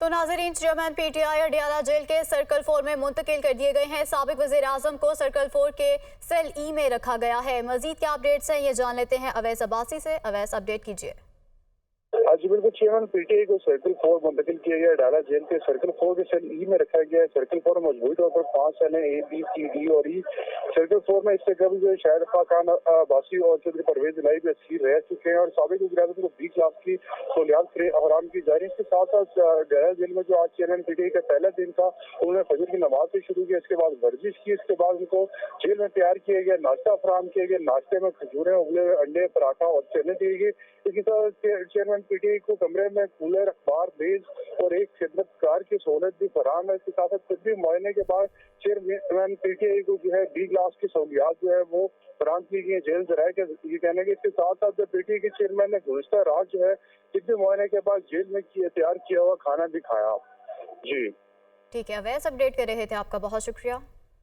तो नाजरीन, chairman PTI Adiala jail के सर्कल 4 में मुंतकिल कर दिए गए हैं। साबिक वज़ीर आज़म को सर्कल 4 के सेल ई में रखा गया है। मजीद क्या अपडेट्स हैं ये जान लेते हैं अवैस अब्बासी से। अवैस, अपडेट कीजिए। जी बिल्कुल, चेयरमैन पीटीआई को सर्कल 4 मुंतकिल किया गया। अडाला जेल के सर्कल 4 के सेल ई में रखा गया है। सर्कल 4 में मजबूरी तौर पर 5 सेल हैं, ए बी सी डी और ई। सर्कल 4 में इससे कबल जो शाहिद खान अब्बासी और चौधरी परवेज इलाही भी असीर रह चुके हैं और साबिक वज़ीर-ए-आज़म को 20 लाख की सहूलियात फराहम की जा रही है। इसके साथ साथ अडाला जेल में जो आज चेयरमैन पीटीआई का पहला दिन था, उन्होंने फजर की नमाज से शुरू किया, इसके बाद वर्जिश की, इसके बाद उनको जेल में तैयार किया गया नाश्ता फराहम किया गया। नाश्ते में खजूरें, उबले हुए अंडे, पराठा और चने दिए गए। इसके साथ चेयरमैन पीटीआई को कमरे में कूलर, अखबार, मेज और एक खिदमतकार की सहूलत भी फराहम है। इसके साथ साथ तिब्बी मुआयने के बाद चेयरमैन पीटीआई को जो है 20 लाख की सहूलियात जो है वो फराहम की गई है। जेल जराये का ये कहने के इसके साथ साथ जब पीटीआई के चेयरमैन ने गुज़िश्ता रात जो है तिब्बी मुआयने के बाद जेल में तैयार किया हुआ खाना भी खाया। जी ठीक है अवैस, अपडेट कर रहे थे, आपका बहुत शुक्रिया।